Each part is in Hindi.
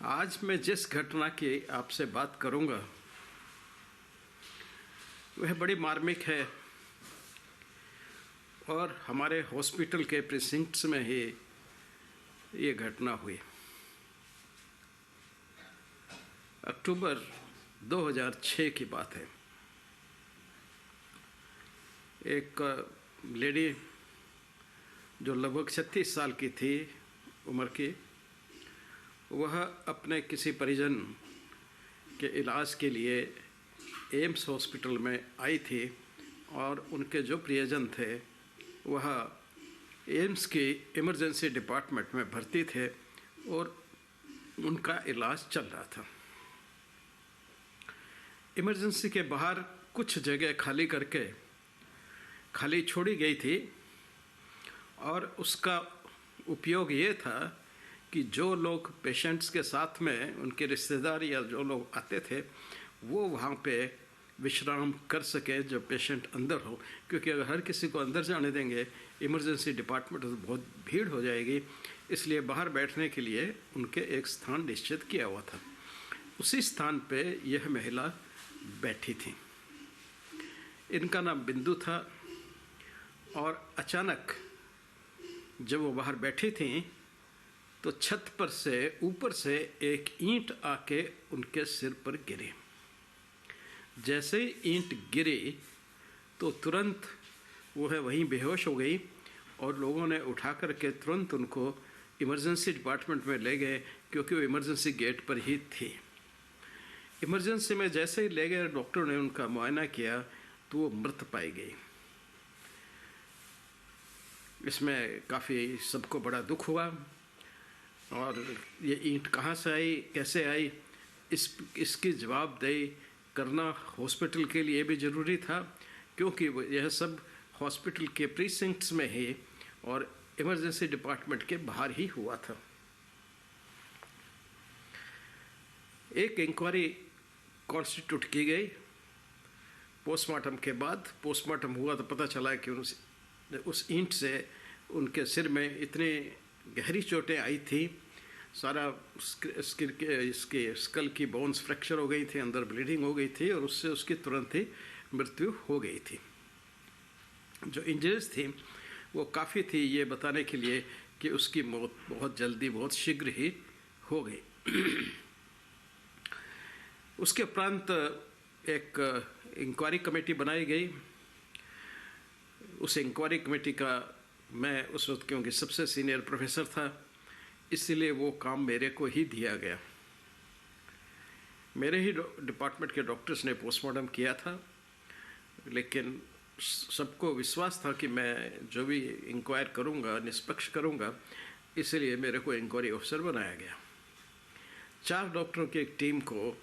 आज मैं जिस घटना की आपसे बात करूंगा वह बड़ी मार्मिक है और हमारे हॉस्पिटल के प्रिसिंक्ट्स में ही ये घटना हुई। अक्टूबर 2006 की बात है। एक लेडी जो लगभग 36 साल की थी उम्र की, वह अपने किसी परिजन के इलाज के लिए एम्स हॉस्पिटल में आई थी और उनके जो प्रियजन थे वह एम्स की इमरजेंसी डिपार्टमेंट में भर्ती थे और उनका इलाज चल रहा था। इमरजेंसी के बाहर कुछ जगह खाली छोड़ी गई थी और उसका उपयोग ये था कि जो लोग पेशेंट्स के साथ में उनके रिश्तेदार या जो लोग आते थे वो वहाँ पे विश्राम कर सके जब पेशेंट अंदर हो, क्योंकि अगर हर किसी को अंदर जाने देंगे इमरजेंसी डिपार्टमेंट तो बहुत भीड़ हो जाएगी। इसलिए बाहर बैठने के लिए उनके एक स्थान निश्चित किया हुआ था। उसी स्थान पे यह महिला बैठी थी। इनका नाम बिंदु था और अचानक जब वो बाहर बैठी थी तो छत पर से ऊपर से एक ईंट आके उनके सिर पर गिरी। जैसे ही ईंट गिरी तो तुरंत वो है वहीं बेहोश हो गई और लोगों ने उठा करके तुरंत उनको इमरजेंसी डिपार्टमेंट में ले गए, क्योंकि वो इमरजेंसी गेट पर ही थी। इमरजेंसी में जैसे ही ले गए डॉक्टर ने उनका मुआयना किया तो वो मृत पाई गई। इसमें काफ़ी सबको बड़ा दुख हुआ और ये ईंट कहाँ से आई, कैसे आई, इसकी जवाबदेही करना हॉस्पिटल के लिए भी ज़रूरी था, क्योंकि यह सब हॉस्पिटल के प्रीसिंक्ट्स में ही और इमरजेंसी डिपार्टमेंट के बाहर ही हुआ था। एक इंक्वायरी कॉन्स्टिट्यूट की गई। पोस्टमार्टम के बाद पोस्टमार्टम हुआ तो पता चला कि उस ईंट से उनके सिर में इतनी गहरी चोटें आई थी, सारा इसके स्कल की बोन्स फ्रैक्चर हो गई थी, अंदर ब्लीडिंग हो गई थी और उससे उसकी तुरंत ही मृत्यु हो गई थी। जो इंजरीज थी वो काफ़ी थी ये बताने के लिए कि उसकी मौत बहुत जल्दी बहुत शीघ्र ही हो गई। उसके उपरांत एक इंक्वायरी कमेटी बनाई गई। उस इंक्वायरी कमेटी का मैं उस वक्त क्योंकि सबसे सीनियर प्रोफेसर था इसलिए वो काम मेरे को ही दिया गया। मेरे ही डिपार्टमेंट के डॉक्टर्स ने पोस्टमार्टम किया था, लेकिन सबको विश्वास था कि मैं जो भी इंक्वायर करूँगा निष्पक्ष करूँगा, इसलिए मेरे को इंक्वायरी ऑफिसर बनाया गया। 4 डॉक्टरों की एक टीम को,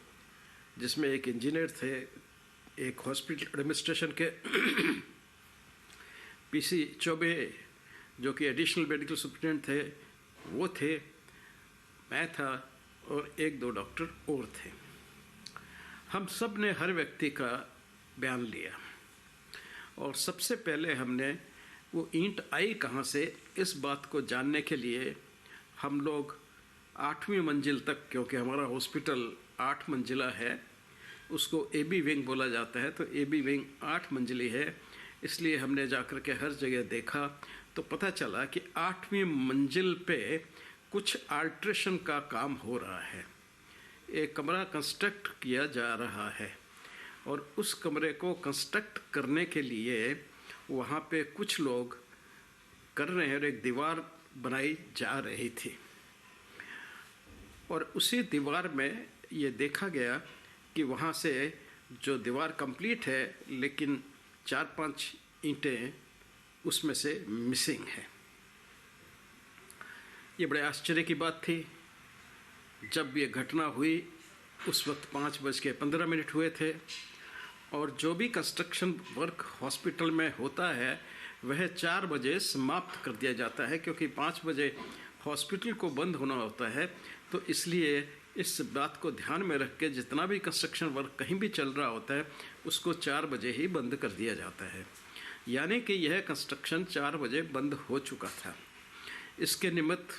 जिसमें एक इंजीनियर थे, एक हॉस्पिटल एडमिनिस्ट्रेशन के पीसी चौबे जो कि एडिशनल मेडिकल सुप्रिटेंडेंट थे वो थे, मैं था और 1-2 डॉक्टर और थे। हम सब ने हर व्यक्ति का बयान लिया और सबसे पहले हमने वो ईंट आई कहाँ से इस बात को जानने के लिए हम लोग 8वीं मंजिल तक, क्योंकि हमारा हॉस्पिटल 8 मंजिला है, उसको एबी विंग बोला जाता है, तो एबी विंग 8 मंजिली है, इसलिए हमने जाकर के हर जगह देखा तो पता चला कि 8वीं मंजिल पे कुछ अल्ट्रेशन का काम हो रहा है। एक कमरा कंस्ट्रक्ट किया जा रहा है और उस कमरे को कंस्ट्रक्ट करने के लिए वहाँ पे कुछ लोग कर रहे हैं और एक दीवार बनाई जा रही थी और उसी दीवार में ये देखा गया कि वहाँ से जो दीवार कंप्लीट है लेकिन 4-5 ईंटें उसमें से मिसिंग है। ये बड़े आश्चर्य की बात थी। जब ये घटना हुई उस वक्त 5:15 हुए थे और जो भी कंस्ट्रक्शन वर्क हॉस्पिटल में होता है वह 4 बजे समाप्त कर दिया जाता है, क्योंकि 5 बजे हॉस्पिटल को बंद होना होता है। तो इसलिए इस बात को ध्यान में रख के जितना भी कंस्ट्रक्शन वर्क कहीं भी चल रहा होता है उसको 4 बजे ही बंद कर दिया जाता है। यानी कि यह कंस्ट्रक्शन 4 बजे बंद हो चुका था। इसके निमित्त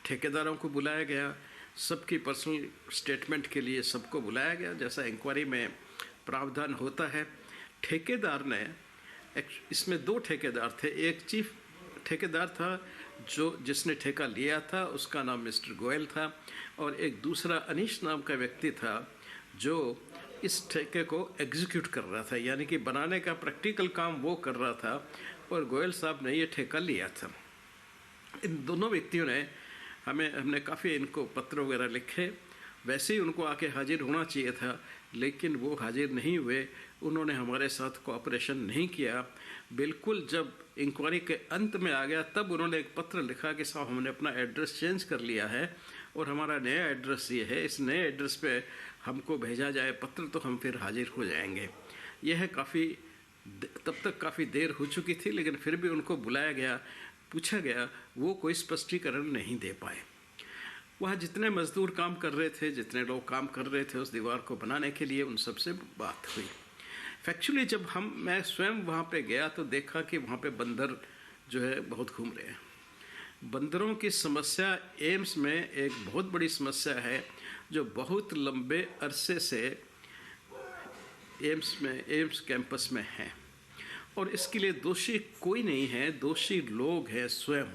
ठेकेदारों को बुलाया गया, सबकी पर्सनल स्टेटमेंट के लिए सबको बुलाया गया, जैसा इंक्वायरी में प्रावधान होता है। ठेकेदार ने, इसमें 2 ठेकेदार थे। एक चीफ ठेकेदार था जिसने ठेका लिया था, उसका नाम मिस्टर गोयल था, और एक दूसरा अनीश नाम का व्यक्ति था जो इस ठेके को एग्जीक्यूट कर रहा था, यानी कि बनाने का प्रैक्टिकल काम वो कर रहा था, और गोयल साहब ने ये ठेका लिया था। इन दोनों व्यक्तियों ने हमने काफ़ी इनको पत्र वगैरह लिखे। वैसे ही उनको आके हाजिर होना चाहिए था, लेकिन वो हाजिर नहीं हुए। उन्होंने हमारे साथ कोऑपरेशन नहीं किया। बिल्कुल जब इंक्वायरी के अंत में आ गया तब उन्होंने एक पत्र लिखा कि साहब हमने अपना एड्रेस चेंज कर लिया है और हमारा नया एड्रेस ये है, इस नए एड्रेस पे हमको भेजा जाए पत्र, तो हम फिर हाजिर हो जाएंगे। यह तब तक काफ़ी देर हो चुकी थी, लेकिन फिर भी उनको बुलाया गया, पूछा गया, वो कोई स्पष्टीकरण नहीं दे पाए। वहाँ जितने मजदूर काम कर रहे थे, जितने लोग काम कर रहे थे उस दीवार को बनाने के लिए, उन सबसे बात हुई। फैक्चुअली जब मैं स्वयं वहाँ पे गया तो देखा कि वहाँ पे बंदर जो है बहुत घूम रहे हैं। बंदरों की समस्या एम्स में एक बहुत बड़ी समस्या है, जो बहुत लंबे अरसे से एम्स कैंपस में है, और इसके लिए दोषी कोई नहीं है, दोषी लोग हैं स्वयं।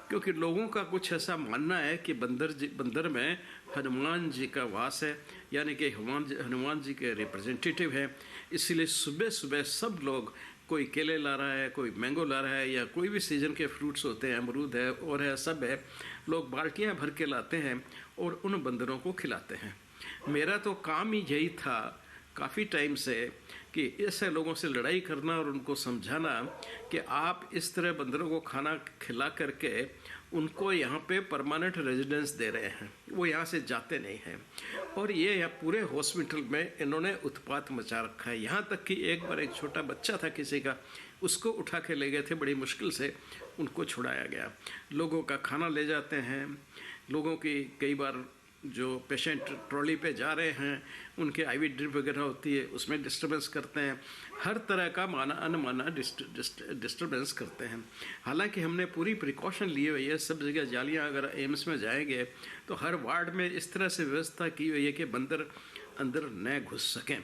क्योंकि लोगों का कुछ ऐसा मानना है कि बंदर में हनुमान जी का वास है, यानी कि हनुमान जी के रिप्रेजेंटेटिव हैं। इसलिए सुबह सुबह सब लोग, कोई केले ला रहा है, कोई मैंगो ला रहा है, या कोई भी सीज़न के फ्रूट्स होते हैं, अमरूद है और है, सब है, लोग बाल्टियाँ भर के लाते हैं और उन बंदरों को खिलाते हैं। मेरा तो काम ही यही था काफ़ी टाइम से कि ऐसे लोगों से लड़ाई करना और उनको समझाना कि आप इस तरह बंदरों को खाना खिला करके उनको यहाँ पे परमानेंट रेजिडेंस दे रहे हैं, वो यहाँ से जाते नहीं हैं। और ये यहाँ पूरे हॉस्पिटल में इन्होंने उत्पात मचा रखा है। यहाँ तक कि एक बार एक छोटा बच्चा था किसी का, उसको उठा के ले गए थे, बड़ी मुश्किल से उनको छुड़ाया गया। लोगों का खाना ले जाते हैं, लोगों की कई बार जो पेशेंट ट्रॉली पे जा रहे हैं उनके आईवी ड्रिप वगैरह होती है, उसमें डिस्टर्बेंस करते हैं। हर तरह का माना अनमाना डिस्टर्बेंस करते हैं। हालांकि हमने पूरी प्रिकॉशन लिए हुई है, सब जगह जालियां, अगर एम्स में जाएंगे तो हर वार्ड में इस तरह से व्यवस्था की हुई है कि बंदर अंदर न घुस सकें।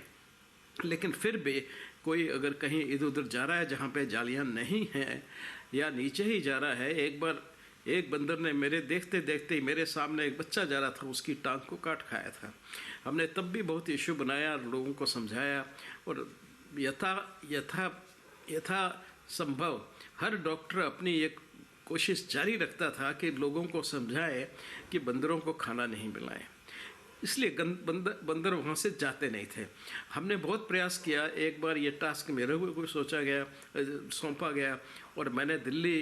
लेकिन फिर भी कोई अगर कहीं इधर उधर जा रहा है जहाँ पे जालियाँ नहीं हैं, या नीचे ही जा रहा है, एक बार एक बंदर ने मेरे देखते देखते ही मेरे सामने एक बच्चा जा रहा था, उसकी टांग को काट खाया था। हमने तब भी बहुत इशू बनाया और लोगों को समझाया, और यथा संभव हर डॉक्टर अपनी एक कोशिश जारी रखता था कि लोगों को समझाए कि बंदरों को खाना नहीं मिलाएं। इसलिए बंदर वहाँ से जाते नहीं थे। हमने बहुत प्रयास किया। एक बार ये टास्क मेरे को सौंपा गया, और मैंने दिल्ली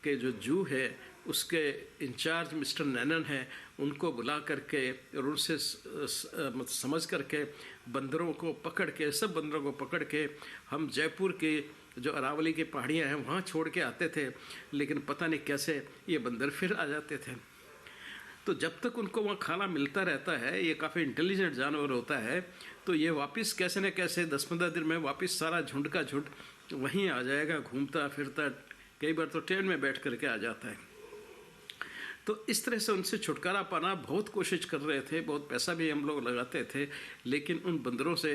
के जो जू है उसके इंचार्ज मिस्टर नैनन हैं, उनको बुला करके और उनसे समझ करके बंदरों को पकड़ के, सब बंदरों को पकड़ के हम जयपुर के जो अरावली की पहाड़ियाँ हैं वहाँ छोड़ के आते थे। लेकिन पता नहीं कैसे ये बंदर फिर आ जाते थे। तो जब तक उनको वहाँ खाना मिलता रहता है, ये काफ़ी इंटेलिजेंट जानवर होता है, तो ये वापस कैसे न कैसे 10-15 दिन में वापस सारा झुंड का झुंड वहीं आ जाएगा, घूमता फिरता, कई बार तो ट्रेन में बैठ करके आ जाता है। तो इस तरह से उनसे छुटकारा पाना बहुत कोशिश कर रहे थे, बहुत पैसा भी हम लोग लगाते थे, लेकिन उन बंदरों से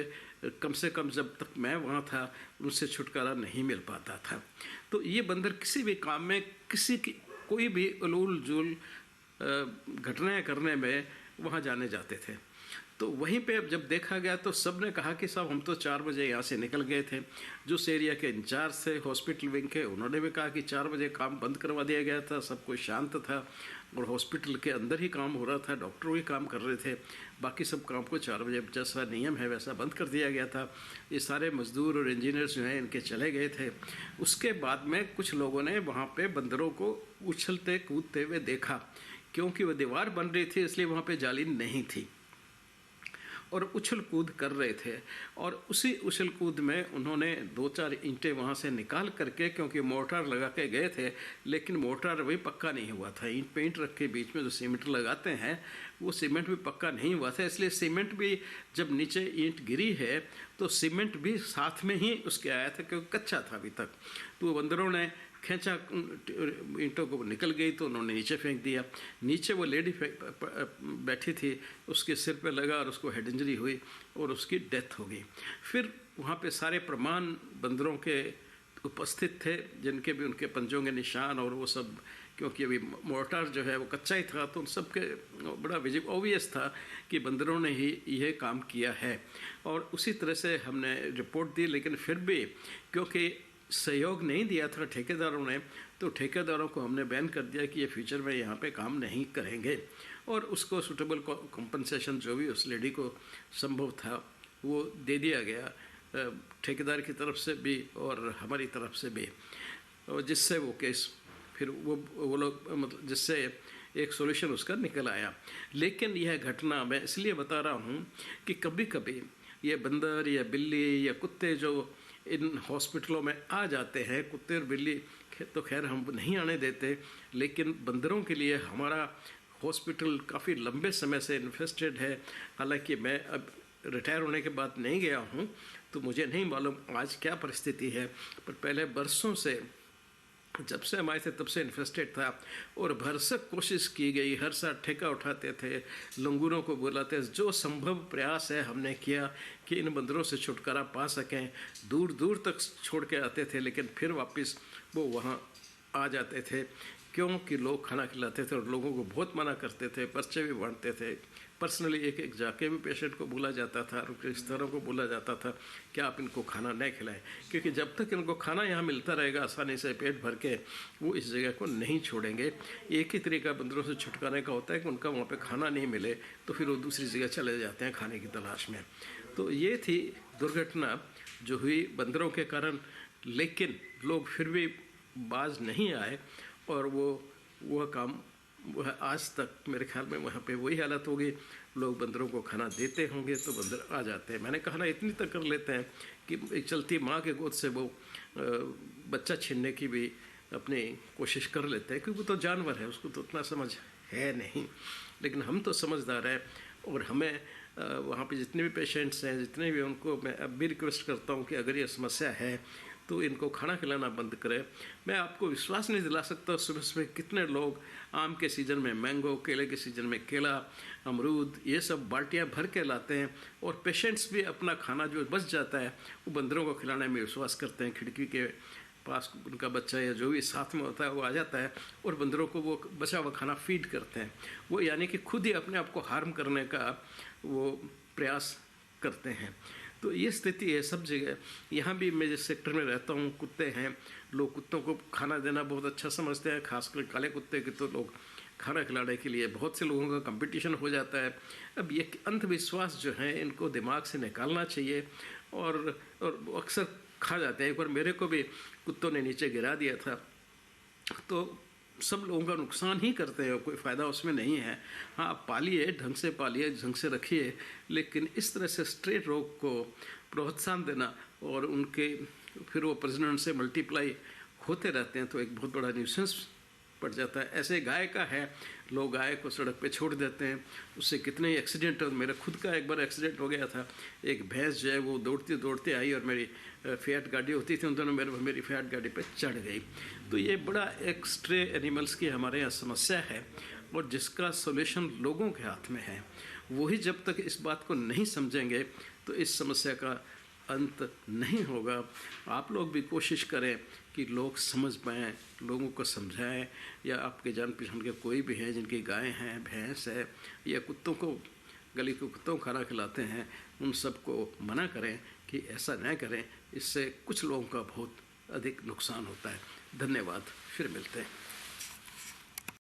कम जब तक मैं वहाँ था उनसे छुटकारा नहीं मिल पाता था। तो ये बंदर किसी भी काम में, कोई भी उलूल जुल घटनाएं करने में वहाँ जाने जाते थे। तो वहीं पे अब जब देखा गया तो सब ने कहा कि साहब हम तो 4 बजे यहाँ से निकल गए थे। जो उस एरिया के इंचार्ज थे हॉस्पिटल विंग के, उन्होंने भी कहा कि 4 बजे काम बंद करवा दिया गया था, सब कुछ शांत था और हॉस्पिटल के अंदर ही काम हो रहा था, डॉक्टर भी काम कर रहे थे, बाकी सब काम को 4 बजे जैसा नियम है वैसा बंद कर दिया गया था। ये सारे मजदूर और इंजीनियर्स जो हैं इनके चले गए थे। उसके बाद में कुछ लोगों ने वहाँ पर बंदरों को उछलते कूदते हुए देखा, क्योंकि वह दीवार बन रही थी इसलिए वहाँ पर जाली नहीं थी, और उछल कूद कर रहे थे। और उसी उछल कूद में उन्होंने 2-4 ईंटें वहाँ से निकाल करके, क्योंकि मोर्टार लगा के गए थे, लेकिन मोर्टार वही पक्का नहीं हुआ था। ईंट पेंट रख के बीच में जो सीमेंट लगाते हैं वो सीमेंट भी पक्का नहीं हुआ था, इसलिए सीमेंट भी जब नीचे ईंट गिरी है तो सीमेंट भी साथ में ही उसके आया था, क्योंकि कच्चा था अभी तक। तो बंदरों ने खींचा ईंटों को, निकल गई तो उन्होंने नीचे फेंक दिया। नीचे वो लेडी बैठी थी, उसके सिर पे लगा और उसको हेड इंजरी हुई और उसकी डेथ हो गई। फिर वहाँ पे सारे प्रमाण बंदरों के उपस्थित थे, जिनके भी उनके पंजों के निशान और वो सब, क्योंकि अभी मोर्टार जो है वो कच्चा ही था, तो उन सब के बड़ा ऑब्वियस था कि बंदरों ने ही यह काम किया है। और उसी तरह से हमने रिपोर्ट दी, लेकिन फिर भी क्योंकि सहयोग नहीं दिया था ठेकेदारों ने, तो ठेकेदारों को हमने बैन कर दिया कि ये फ्यूचर में यहाँ पे काम नहीं करेंगे, और उसको सूटेबल कॉम्पनसेशन जो भी उस लेडी को संभव था वो दे दिया गया, ठेकेदार की तरफ से भी और हमारी तरफ से भी, और जिससे वो केस फिर वो लोग मतलब जिससे एक सॉल्यूशन उसका निकल आया। लेकिन यह घटना मैं इसलिए बता रहा हूँ कि कभी कभी ये बंदर या बिल्ली या कुत्ते जो इन हॉस्पिटलों में आ जाते हैं, कुत्ते और बिल्ली तो खैर हम नहीं आने देते, लेकिन बंदरों के लिए हमारा हॉस्पिटल काफ़ी लंबे समय से इन्फेस्टेड है। हालांकि मैं अब रिटायर होने के बाद नहीं गया हूँ, तो मुझे नहीं मालूम आज क्या परिस्थिति है, पर पहले बरसों से जब से हम आए थे तब से इन्फेस्टेड था, और भरसक कोशिश की गई, हर साल ठेका उठाते थे, लंगूरों को बुलाते, जो संभव प्रयास है हमने किया कि इन बंदरों से छुटकारा पा सकें। दूर दूर तक छोड़ के आते थे, लेकिन फिर वापस वो वहाँ आ जाते थे, क्योंकि लोग खाना खिलाते थे और लोगों को बहुत मना करते थे, पर्चे भी बांटते थे। पर्सनली एक एक जाके भी पेशेंट को बोला जाता था, उनके रिश्तेदारों को बोला जाता था कि आप इनको खाना नहीं खिलाएं, क्योंकि जब तक इनको खाना यहाँ मिलता रहेगा आसानी से पेट भर के, वो इस जगह को नहीं छोड़ेंगे। एक ही तरीका बंदरों से छुटकारे का होता है कि उनका वहाँ पे खाना नहीं मिले तो फिर वो दूसरी जगह चले जाते हैं खाने की तलाश में। तो ये थी दुर्घटना जो हुई बंदरों के कारण, लेकिन लोग फिर भी बाज नहीं आए, और वह काम वह आज तक मेरे ख्याल में वहाँ पे वही हालत होगी। लोग बंदरों को खाना देते होंगे तो बंदर आ जाते हैं। मैंने कहा इतनी तक कर लेते हैं कि एक चलती माँ के गोद से वो बच्चा छीनने की भी अपनी कोशिश कर लेते हैं, क्योंकि वो तो जानवर है, उसको तो उतना समझ है नहीं। लेकिन हम तो समझदार हैं, और हमें वहाँ पे जितने भी पेशेंट्स हैं, जितने भी, उनको मैं अब भी रिक्वेस्ट करता हूँ कि अगर ये समस्या है तो इनको खाना खिलाना बंद करें। मैं आपको विश्वास नहीं दिला सकता सुबह सुबह कितने लोग आम के सीज़न में मैंगो, केले के सीज़न में केला, अमरूद, ये सब बाल्टियाँ भर के लाते हैं, और पेशेंट्स भी अपना खाना जो बच जाता है वो बंदरों को खिलाने में विश्वास करते हैं। खिड़की के पास उनका बच्चा या जो भी साथ में होता है वो आ जाता है और बंदरों को वो बचा हुआ खाना फीड करते हैं। वो यानी कि खुद ही अपने आप को हार्म करने का वो प्रयास करते हैं। तो ये स्थिति है सब जगह। यहाँ भी मैं जिस सेक्टर में रहता हूँ, कुत्ते हैं, लोग कुत्तों को खाना देना बहुत अच्छा समझते हैं, खासकर काले कुत्ते के तो लोग खाना खिलाने के लिए बहुत से लोगों का कंपटीशन हो जाता है। अब ये अंधविश्वास जो है इनको दिमाग से निकालना चाहिए, और अक्सर खा जाते हैं। एक बार मेरे को भी कुत्तों ने नीचे गिरा दिया था, तो सब लोगों का नुकसान ही करते हैं, कोई फ़ायदा उसमें नहीं है। हाँ, आप पालिए, ढंग से पालिए, ढंग से रखिए, लेकिन इस तरह से स्ट्रेट रोग को प्रोत्साहन देना और उनके फिर वो प्रजनन से मल्टीप्लाई होते रहते हैं, तो एक बहुत बड़ा न्यूसेंस पड़ जाता है। ऐसे गाय का है, लोग गाय को सड़क पे छोड़ देते हैं, उससे कितने ही एक्सीडेंट। और मेरा खुद का एक बार एक्सीडेंट हो गया था। एक भैंस जो है वो दौड़ते दौड़ते आई और मेरी फ़िएट गाड़ी होती थी, उन दोनों मेरी फ़िएट गाड़ी पे चढ़ गई। तो ये बड़ा एक स्ट्रे एनिमल्स की हमारे यहाँ समस्या है, और जिसका सोल्यूशन लोगों के हाथ में है। वही जब तक इस बात को नहीं समझेंगे तो इस समस्या का अंत नहीं होगा। आप लोग भी कोशिश करें कि लोग समझ पाएँ, लोगों को समझाएं, या आपके जान पहचान के कोई भी हैं जिनकी गाय हैं, भैंस है, या कुत्तों को, गली के कुत्तों को खाना खिलाते हैं, उन सबको मना करें कि ऐसा न करें। इससे कुछ लोगों का बहुत अधिक नुकसान होता है। धन्यवाद, फिर मिलते हैं।